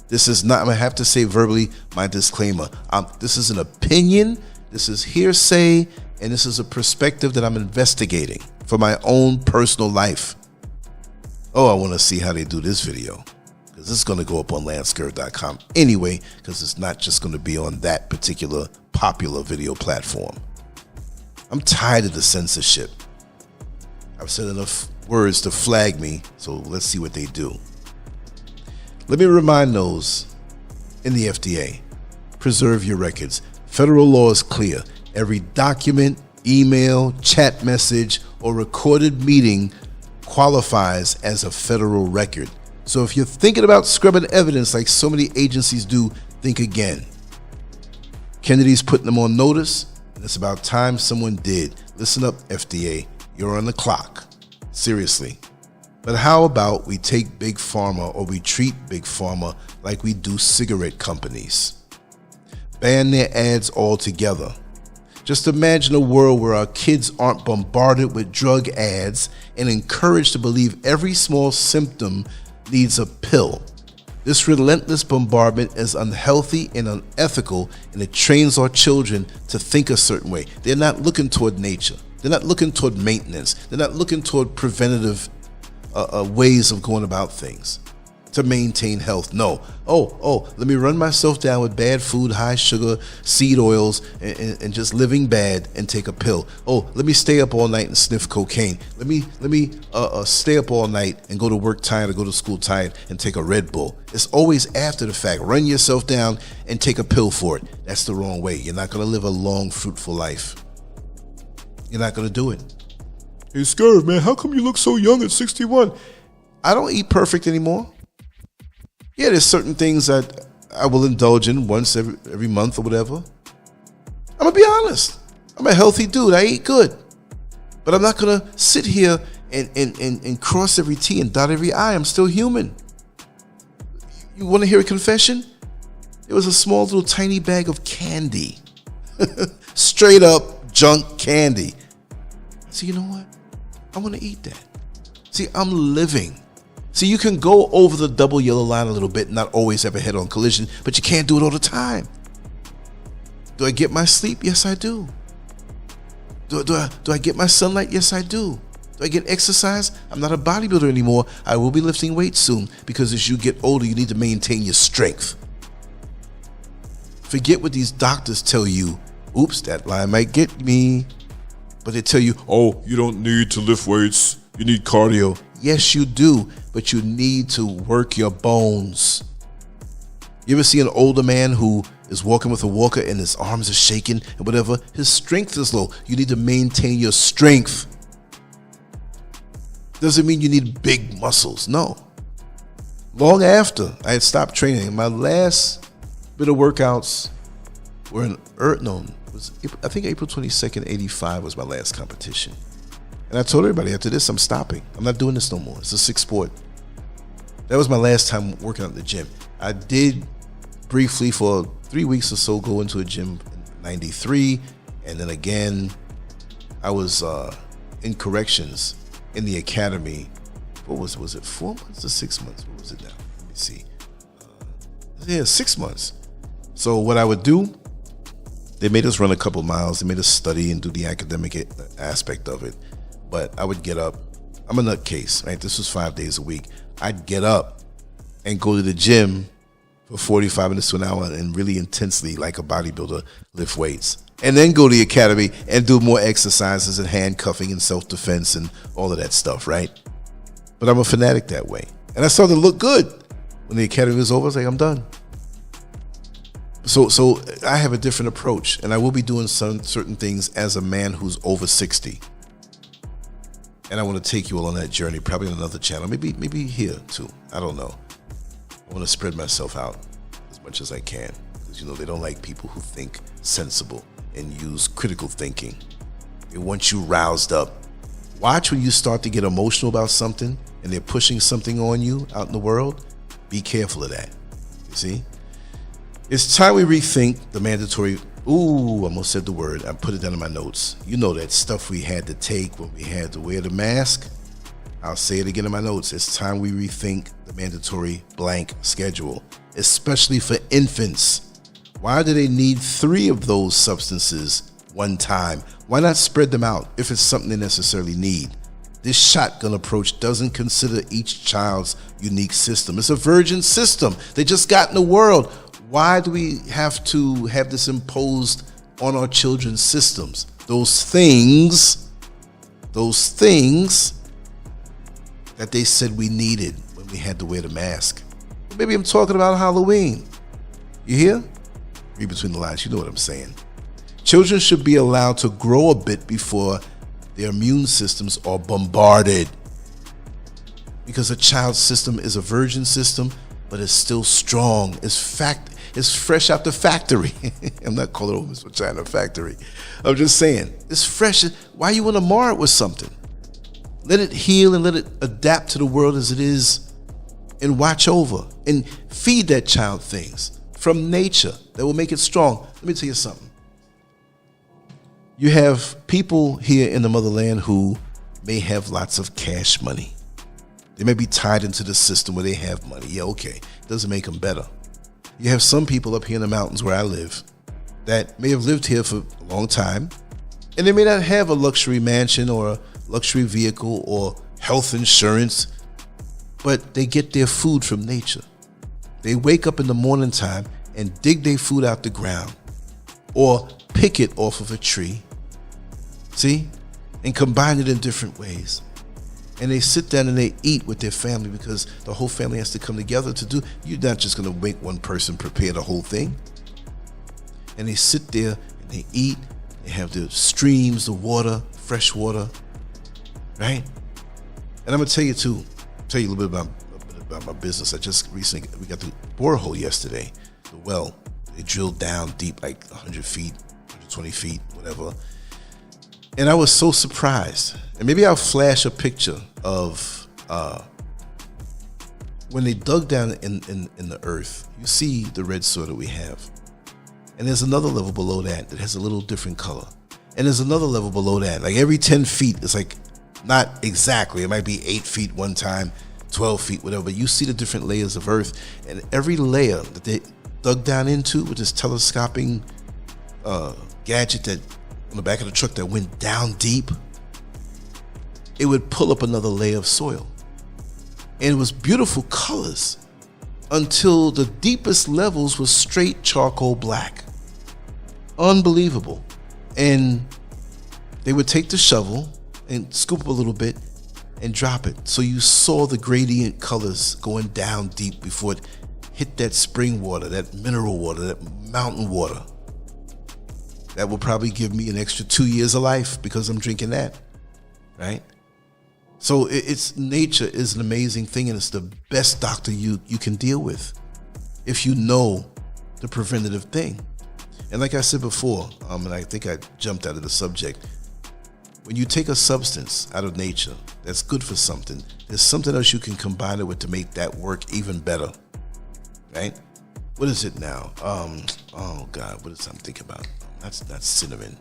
This is not, I'm going to have to say verbally my disclaimer. This is an opinion, this is hearsay, and this is a perspective that I'm investigating for my own personal life. Oh, I want to see how they do this video, because this is going to go up on Lancescurv.com anyway, because it's not just going to be on that particular popular video platform. I'm tired of the censorship. I've said enough words to flag me, so let's see what they do. Let me remind those in the FDA, preserve your records. Federal law is clear. Every document, email, chat message, or recorded meeting qualifies as a federal record. So if you're thinking about scrubbing evidence like so many agencies do, think again. Kennedy's putting them on notice, and it's about time someone did. Listen up, FDA. You're on the clock. Seriously. But how about we take Big Pharma, or we treat Big Pharma like we do cigarette companies? Ban their ads altogether. Just imagine a world where our kids aren't bombarded with drug ads and encouraged to believe every small symptom needs a pill. This relentless bombardment is unhealthy and unethical, and it trains our children to think a certain way. They're not looking toward nature. They're not looking toward maintenance. They're not looking toward preventative ways of going about things to maintain health. No. Let me run myself down with bad food, high sugar, seed oils, and just living bad and take a pill. Oh, let me stay up all night and sniff cocaine. Let me stay up all night and go to work tired or go to school tired and take a Red Bull. It's always after the fact. Run yourself down and take a pill for it. That's the wrong way. You're not going to live a long, fruitful life. You're not going to do it. Hey, Scurv, man, how come you look so young at 61? I don't eat perfect anymore. Yeah, there's certain things that I will indulge in once every month or whatever. I'm going to be honest. I'm a healthy dude. I eat good. But I'm not going to sit here and cross every T and dot every I. I'm still human. You want to hear a confession? It was a small little tiny bag of candy. Straight up junk candy. So you know what? I want to eat that. See, I'm living. See, you can go over the double yellow line a little bit and not always have a head-on collision, but you can't do it all the time. Do I get my sleep? Yes, I do. Do I get my sunlight? Yes, I do. Do I get exercise? I'm not a bodybuilder anymore. I will be lifting weights soon, because as you get older, you need to maintain your strength. Forget what these doctors tell you. Oops, that line might get me. But they tell you, oh, you don't need to lift weights. You need cardio. Yes, you do, but you need to work your bones. You ever see an older man who is walking with a walker and his arms are shaking and whatever, his strength is low. You need to maintain your strength. Doesn't mean you need big muscles, no. Long after I had stopped training, my last bit of workouts were in I think April 22nd, 85 was my last competition. And I told everybody, after this, I'm stopping. I'm not doing this no more. It's a sick sport. That was my last time working out in the gym. I did briefly for 3 weeks or so go into a gym in 93. And then again, I was in corrections in the academy. What was it 4 months or 6 months? What was it now? Let me see. 6 months. So what I would do, they made us run a couple miles. They made us study and do the academic aspect of it. But I would get up. I'm a nutcase, right? This was 5 days a week. I'd get up and go to the gym for 45 minutes to an hour and really intensely, like a bodybuilder, lift weights. And then go to the academy and do more exercises and handcuffing and self-defense and all of that stuff, right? But I'm a fanatic that way. And I started to look good. When the academy was over, I was like, I'm done. So I have a different approach, and I will be doing some certain things as a man who's over 60. And I want to take you all on that journey, probably on another channel, maybe here too. I don't know. I want to spread myself out as much as I can, because they don't like people who think sensible and use critical thinking. They want you roused up. Watch when you start to get emotional about something and they're pushing something on you out in the world. Be careful of that. You see? It's time we rethink the mandatory, almost said the word. I put it down in my notes. You know that stuff we had to take when we had to wear the mask. I'll say it again in my notes. It's time we rethink the mandatory blank schedule, especially for infants. Why do they need 3 of those substances one time? Why not spread them out if it's something they necessarily need? This shotgun approach doesn't consider each child's unique system. It's a virgin system. They just got in the world. Why do we have to have this imposed on our children's systems? Those things that they said we needed when we had to wear the mask. Maybe I'm talking about Halloween. You hear? Read between the lines. You know what I'm saying. Children should be allowed to grow a bit before their immune systems are bombarded. Because a child's system is a virgin system, but it's still strong. It's fresh out the factory. I'm not calling it Miss Vagina Factory. I'm just saying, it's fresh. Why you want to mar it with something? Let it heal and let it adapt to the world as it is, and watch over and feed that child things from nature that will make it strong. Let me tell you something. You have people here in the motherland who may have lots of cash money. They may be tied into the system where they have money. Yeah, okay. Doesn't make them better. You have some people up here in the mountains where I live that may have lived here for a long time, and they may not have a luxury mansion or a luxury vehicle or health insurance, but they get their food from nature. They wake up in the morning time and dig their food out the ground or pick it off of a tree, see, and combine it in different ways. And they sit down and they eat with their family, because the whole family has to come together to do. You're not just going to make one person prepare the whole thing. And they sit there and they eat. They have the streams, the water, fresh water, right? And I'm going to tell you a little bit about my business. I just recently, we got the borehole yesterday, the well. They drilled down deep, like 100 feet, 120 feet, whatever. And I was so surprised. And maybe I'll flash a picture of when they dug down in the earth. You see the red soil that we have. And there's another level below that has a little different color. And there's another level below that. Like every 10 feet, it's like, not exactly. It might be 8 feet one time, 12 feet, whatever. But you see the different layers of earth. And every layer that they dug down into with this telescoping gadget that on the back of the truck that went down deep, it would pull up another layer of soil. And it was beautiful colors until the deepest levels was straight charcoal black. Unbelievable. And they would take the shovel and scoop up a little bit and drop it. So you saw the gradient colors going down deep before it hit that spring water, that mineral water, that mountain water. That will probably give me an extra 2 years of life because I'm drinking that, right? So it's nature is an amazing thing, and it's the best doctor you can deal with if you know the preventative thing. And like I said before, and I think I jumped out of the subject, when you take a substance out of nature that's good for something, there's something else you can combine it with to make that work even better, right? What is it now? Oh God, what is I'm thinking about? That's cinnamon.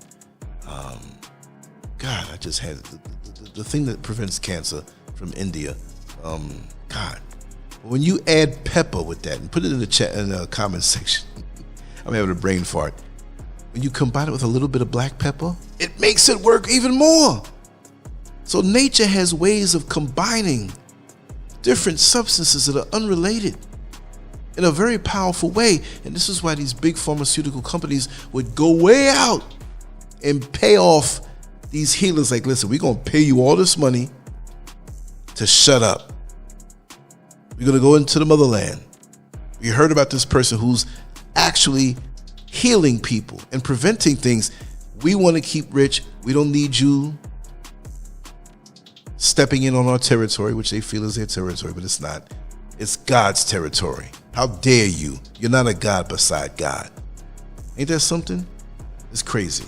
God, I just had the thing that prevents cancer from India. God, when you add pepper with that and put it in the chat in the comment section, I'm having a brain fart. When you combine it with a little bit of black pepper, it makes it work even more. So nature has ways of combining different substances that are unrelated in a very powerful way. And this is why these big pharmaceutical companies would go way out and pay off these healers. Like, listen, we're going to pay you all this money to shut up. We're going to go into the motherland. We heard about this person who's actually healing people and preventing things. We want to keep rich. We don't need you stepping in on our territory, which they feel is their territory, but it's not. It's God's territory. How dare you? You're not a God beside God. Ain't that something? It's crazy.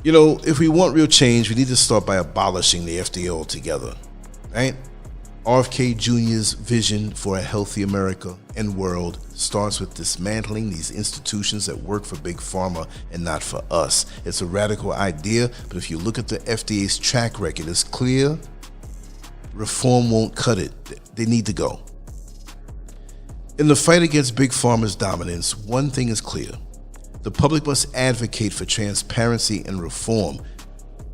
You know, if we want real change, we need to start by abolishing the FDA altogether, right? RFK Jr.'s vision for a healthy America and world starts with dismantling these institutions that work for Big Pharma and not for us. It's a radical idea, but if you look at the FDA's track record, it's clear reform won't cut it. They need to go. In the fight against Big Pharma's dominance, one thing is clear. The public must advocate for transparency and reform.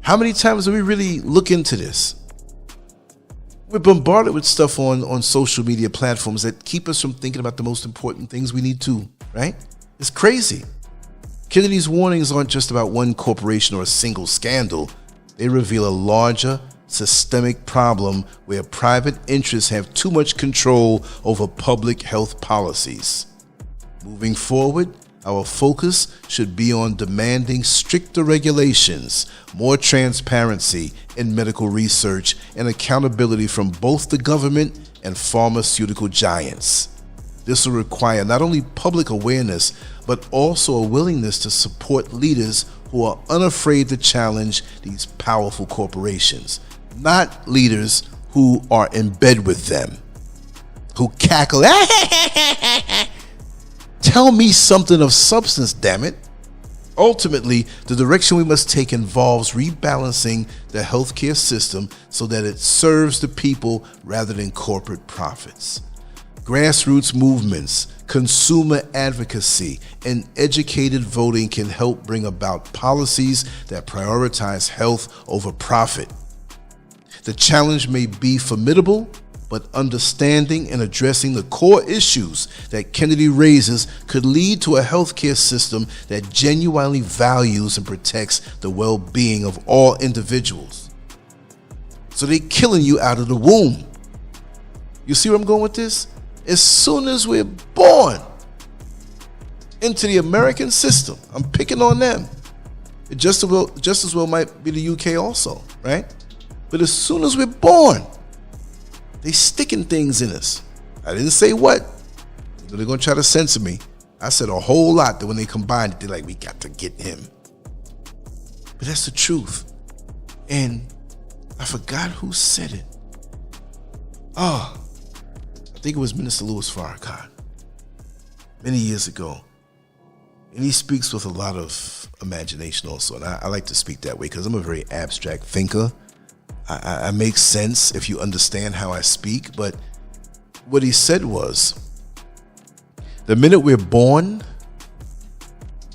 How many times do we really look into this? We're bombarded with stuff on social media platforms that keep us from thinking about the most important things we need to, right? It's crazy. Kennedy's warnings aren't just about one corporation or a single scandal. They reveal a larger, systemic problem where private interests have too much control over public health policies. Moving forward, our focus should be on demanding stricter regulations, more transparency in medical research, and accountability from both the government and pharmaceutical giants. This will require not only public awareness, but also a willingness to support leaders who are unafraid to challenge these powerful corporations, not leaders who are in bed with them, who cackle. Tell me something of substance, damn it. Ultimately, the direction we must take involves rebalancing the healthcare system so that it serves the people rather than corporate profits. Grassroots movements, consumer advocacy, and educated voting can help bring about policies that prioritize health over profit. The challenge may be formidable, but understanding and addressing the core issues that Kennedy raises could lead to a healthcare system that genuinely values and protects the well-being of all individuals. So they're killing you out of the womb. You see where I'm going with this? As soon as we're born into the American system, I'm picking on them. It just as well might be the UK also, right? But as soon as we're born, they sticking things in us. I didn't say what. They're going to try to censor me. I said a whole lot that when they combined it, they're like, we got to get him. But that's the truth. And I forgot who said it. Oh, I think it was Minister Louis Farrakhan many years ago. And he speaks with a lot of imagination also. And I like to speak that way because I'm a very abstract thinker. I make sense if you understand how I speak, but what he said was, the minute we're born,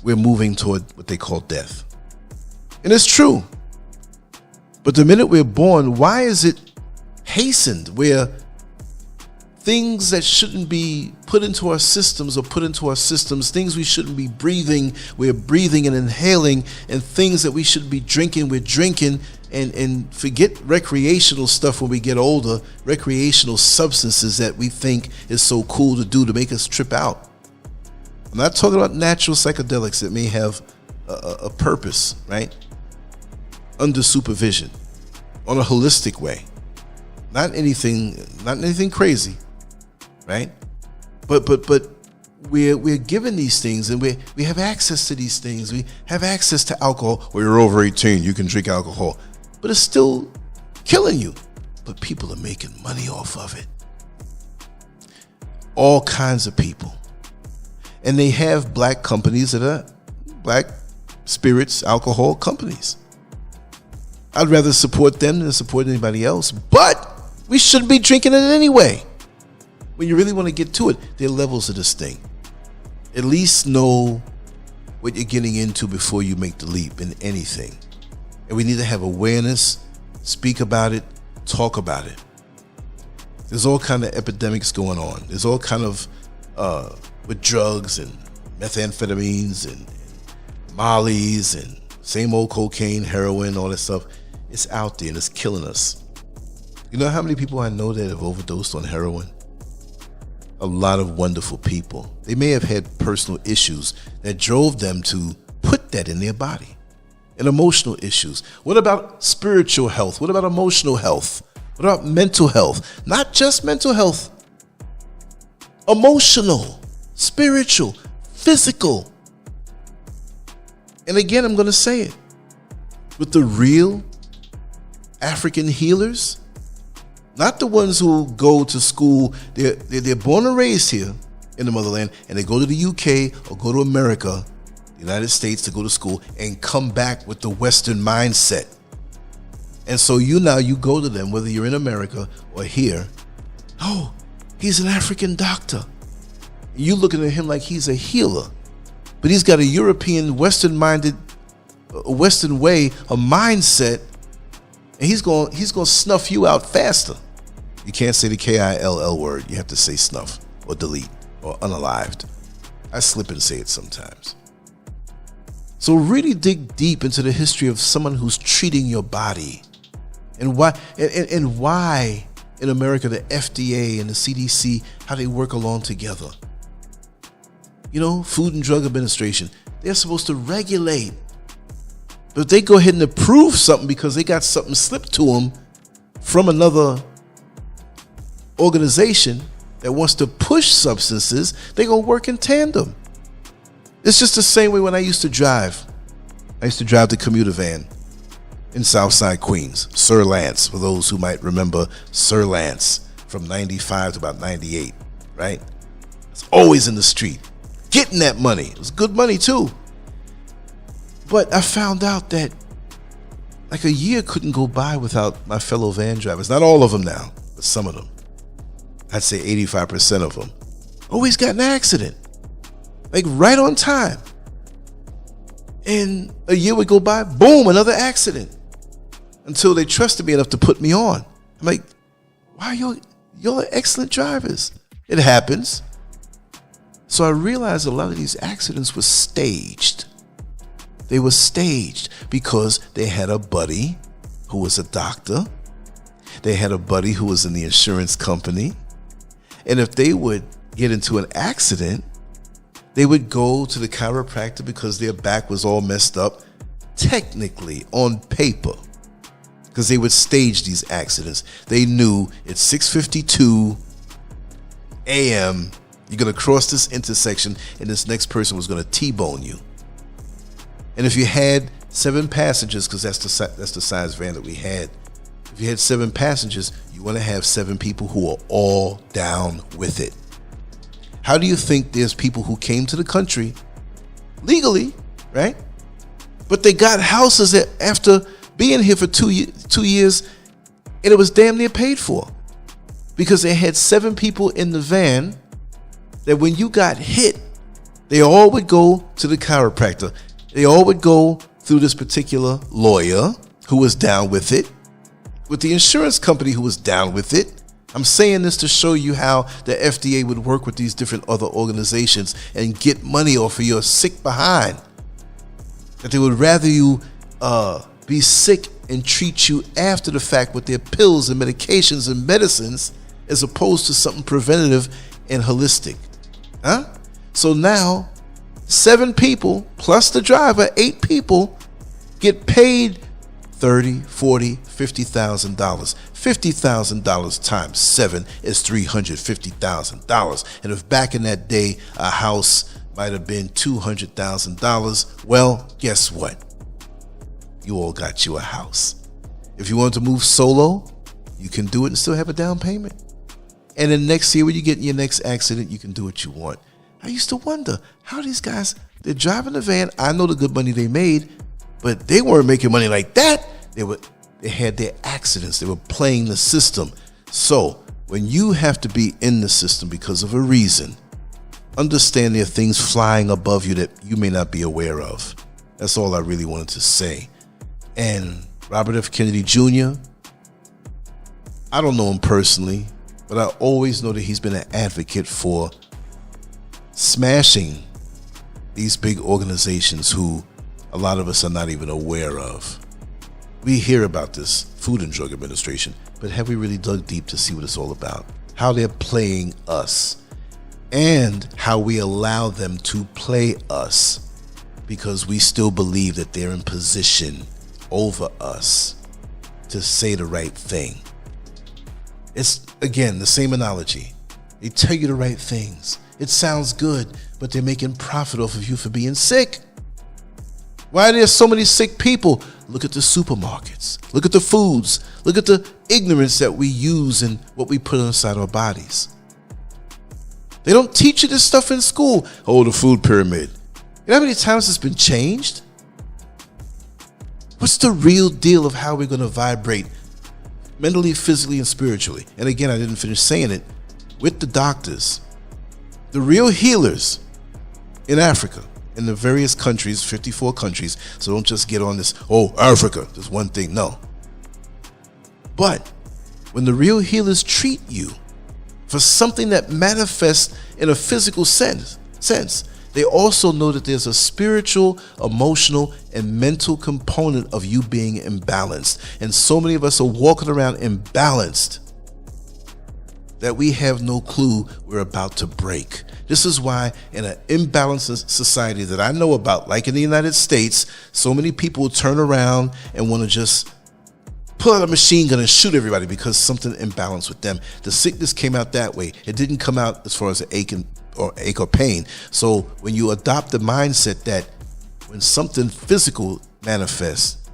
we're moving toward what they call death. And it's true. But the minute we're born, why is it hastened where things that shouldn't be put into our systems or put into our systems, things we shouldn't be breathing, we're breathing and inhaling, and things that we should be drinking, we're drinking, and forget recreational stuff when we get older, recreational substances that we think is so cool to do to make us trip out. I'm not talking about natural psychedelics that may have a purpose, right? Under supervision, on a holistic way. Not anything crazy, right? But we're given these things, and we have access to these things. We have access to alcohol. Well, you're over 18, you can drink alcohol, but it's still killing you. But people are making money off of it. All kinds of people. And they have black companies that are black spirits, alcohol companies. I'd rather support them than support anybody else, but we shouldn't be drinking it anyway. When you really want to get to it, there are levels of this thing. At least know what you're getting into before you make the leap in anything. And we need to have awareness, speak about it, talk about it. There's all kind of epidemics going on. There's all kind of with drugs and methamphetamines and mollies and same old cocaine, heroin, all that stuff. It's out there and it's killing us. You know how many people I know that have overdosed on heroin? A lot of wonderful people. They may have had personal issues that drove them to put that in their body. And emotional issues. What about spiritual health? What about emotional health? What about mental health? Not just mental health. Emotional, spiritual, physical. And again, I'm going to say it. With the real African healers, not the ones who go to school, they're born and raised here in the motherland, and they go to the UK or go to America, the United States, to go to school and come back with the Western mindset. And so you go to them, whether you're in America or here, oh, he's an African doctor. You looking at him like he's a healer, but he's got a European, Western-minded, Western way, a mindset, and he's going to snuff you out faster. You can't say the KILL word. You have to say snuff or delete or unalived. I slip and say it sometimes. So really dig deep into the history of someone who's treating your body, and why in America the FDA and the CDC, how they work along together. You know, Food and Drug Administration, they're supposed to regulate. But if they go ahead and approve something because they got something slipped to them from another organization that wants to push substances, they're going to work in tandem. It's just the same way when I used to drive. I used to drive the commuter van in Southside Queens, Sir Lance, for those who might remember Sir Lance from 95 to about 98, right? It's always in the street, getting that money. It was good money too. But I found out that like a year couldn't go by without my fellow van drivers. Not all of them now, but some of them. I'd say 85% of them always got in an accident, like right on time. And a year would go by, boom, another accident, until they trusted me enough to put me on. I'm like, wow, y'all are excellent drivers. It happens. So I realized a lot of these accidents were staged. They were staged because they had a buddy who was a doctor. They had a buddy who was in the insurance company. And if they would get into an accident, they would go to the chiropractor because their back was all messed up, technically on paper, because they would stage these accidents. They knew it's 6:52 a.m. You're going to cross this intersection and this next person was going to T-bone you. And if you had 7 passengers, because that's the size van that we had, if you had 7 passengers, you want to have 7 people who are all down with it. How do you think there's people who came to the country legally, right? But they got houses after being here for 2 years, and it was damn near paid for, because they had 7 people in the van that when you got hit, they all would go to the chiropractor. They all would go through this particular lawyer who was down with it, with the insurance company who was down with it. I'm saying this to show you how the FDA would work with these different other organizations and get money off of your sick behind. That they would rather you be sick and treat you after the fact with their pills and medications and medicines as opposed to something preventative and holistic. So now 7 people plus the driver, 8 people get paid $30,000, $40,000, $50,000. $50,000 times 7 is $350,000. And if back in that day a house might have been $200,000, well, guess what? You all got you a house. If you want to move solo, you can do it and still have a down payment. And then next year when you get in your next accident, you can do what you want. I used to wonder how these guys, they're driving the van. I know the good money they made, but they weren't making money like that. They had their accidents. They were playing the system. So when you have to be in the system because of a reason, understand there are things flying above you that you may not be aware of. That's all I really wanted to say. And Robert F. Kennedy Jr., I don't know him personally, but I always know that he's been an advocate for smashing these big organizations who a lot of us are not even aware of. We hear about this Food and Drug Administration, but have we really dug deep to see what it's all about? How they're playing us and how we allow them to play us because we still believe that they're in position over us to say the right thing. It's, again, the same analogy. They tell you the right things. It sounds good, but they're making profit off of you for being sick. Why are there so many sick people? Look at the supermarkets. Look at the foods. Look at the ignorance that we use and what we put inside our bodies. They don't teach you this stuff in school. Oh, the food pyramid. You know how many times it's been changed? What's the real deal of how we're going to vibrate mentally, physically, and spiritually? And again, I didn't finish saying it. With the doctors, the real healers in Africa, in the various countries, 54 countries. So don't just get on this, oh, Africa, there's one thing. No. But when the real healers treat you for something that manifests in a physical sense, they also know that there's a spiritual, emotional, and mental component of you being imbalanced. And so many of us are walking around imbalanced that we have no clue we're about to break. This is why in an imbalanced society that I know about, like in the United States, so many people turn around and want to just pull out a machine gun and shoot everybody because something imbalanced with them. The sickness came out that way. It didn't come out as far as an ache or pain. So when you adopt the mindset that when something physical manifests,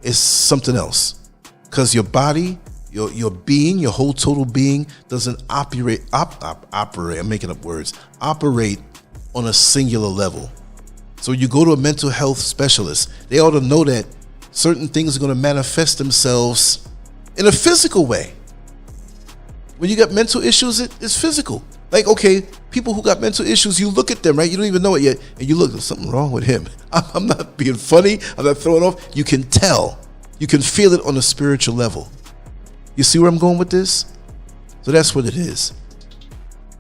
it's something else. Because your body, your being, your whole total being doesn't operate, I'm making up words, operate on a singular level. So you go to a mental health specialist, they ought to know that certain things are going to manifest themselves in a physical way. When you got mental issues, it's physical. Like, okay, people who got mental issues, you look at them, right? You don't even know it yet. And you look, there's something wrong with him. I'm not being funny. I'm not throwing off. You can tell. You can feel it on a spiritual level. You see where I'm going with this? So that's what it is.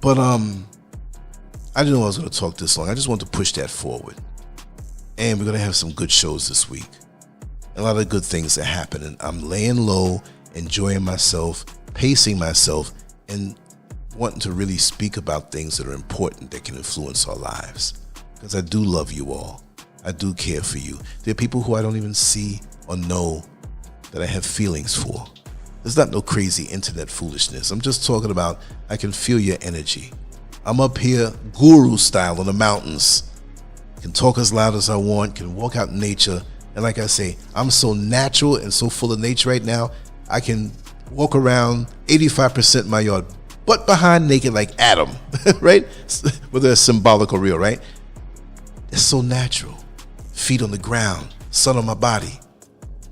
But I didn't know I was going to talk this long. I just wanted to push that forward. And we're going to have some good shows this week. A lot of good things are happening. I'm laying low, enjoying myself, pacing myself, and wanting to really speak about things that are important that can influence our lives. Because I do love you all. I do care for you. There are people who I don't even see or know that I have feelings for. There's not no crazy internet foolishness. I'm just talking about I can feel your energy. I'm up here guru style on the mountains. Can talk as loud as I want, can walk out in nature. And like I say, I'm so natural and so full of nature right now, I can walk around 85% in my yard, butt behind naked like Adam, right? Whether it's symbolic or real, right? It's so natural. Feet on the ground, sun on my body.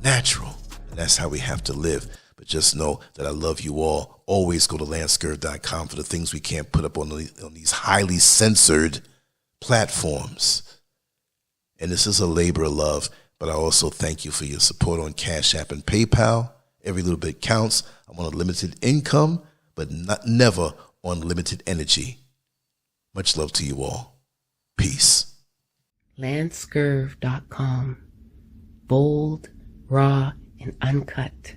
Natural. And that's how we have to live. But just know that I love you all. Always go to Lancescurv.com for the things we can't put up on these highly censored platforms. And this is a labor of love. But I also thank you for your support on Cash App and PayPal. Every little bit counts. I'm on a limited income, but never on limited energy. Much love to you all. Peace. Lancescurv.com. Bold, raw and uncut.